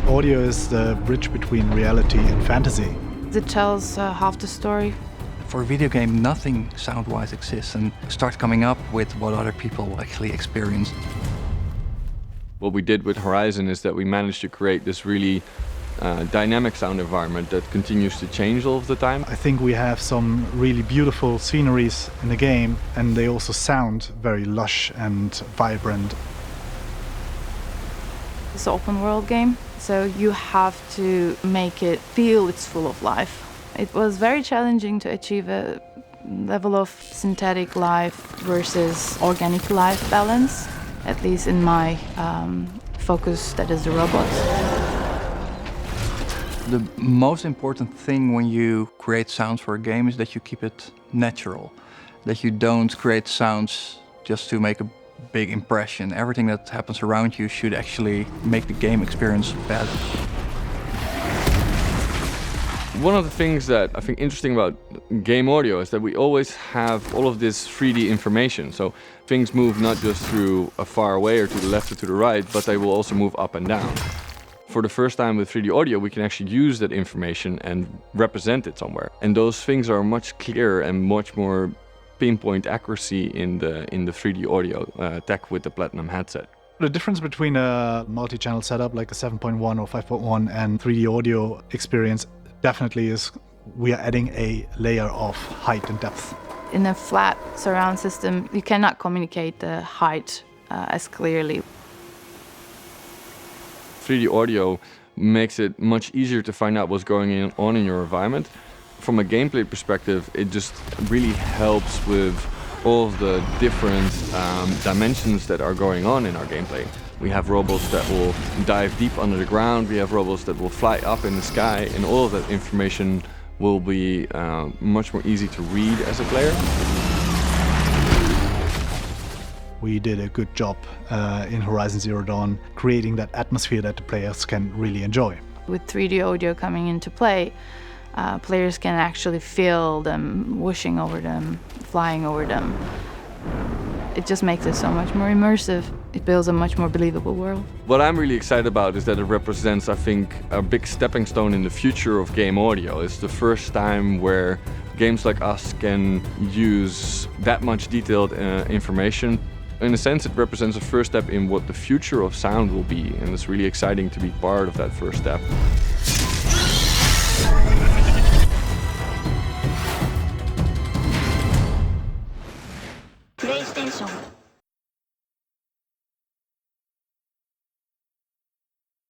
Audio is the bridge between reality and fantasy. It tells half the story. For a video game, nothing sound-wise exists, and start coming up with what other people actually experience. What we did with Horizon is that we managed to create this really dynamic sound environment that continues to change all of the time. I think we have some really beautiful sceneries in the game, and they also sound very lush and vibrant. It's an open world game, so you have to make it feel it's full of life. It was very challenging to achieve a level of synthetic life versus organic life balance, at least in my focus, that is the robots. The most important thing when you create sounds for a game is that you keep it natural, that you don't create sounds just to make a big impression. Everything that happens around you should actually make the game experience better. One of the things that I think interesting about game audio is that we always have all of this 3D information. So things move not just through a far away or to the left or to the right, but they will also move up and down. For the first time with 3D audio, we can actually use that information and represent it somewhere. And those things are much clearer and much more pinpoint accuracy in the 3D audio tech with the Platinum headset. The difference between a multi-channel setup like a 7.1 or 5.1 and 3D audio experience definitely is we are adding a layer of height and depth. In a flat surround system, you cannot communicate the height as clearly. 3D audio makes it much easier to find out what's going on in your environment. From a gameplay perspective, it just really helps with all of the different dimensions that are going on in our gameplay. We have robots that will dive deep under the ground, we have robots that will fly up in the sky, and all of that information will be much more easy to read as a player. We did a good job in Horizon Zero Dawn creating that atmosphere that the players can really enjoy. With 3D audio coming into play, players can actually feel them whooshing over them, flying over them. It just makes it so much more immersive. It builds a much more believable world. What I'm really excited about is that it represents, I think, a big stepping stone in the future of game audio. It's the first time where games like us can use that much detailed information. In a sense, it represents a first step in what the future of sound will be, and it's really exciting to be part of that first step. PlayStation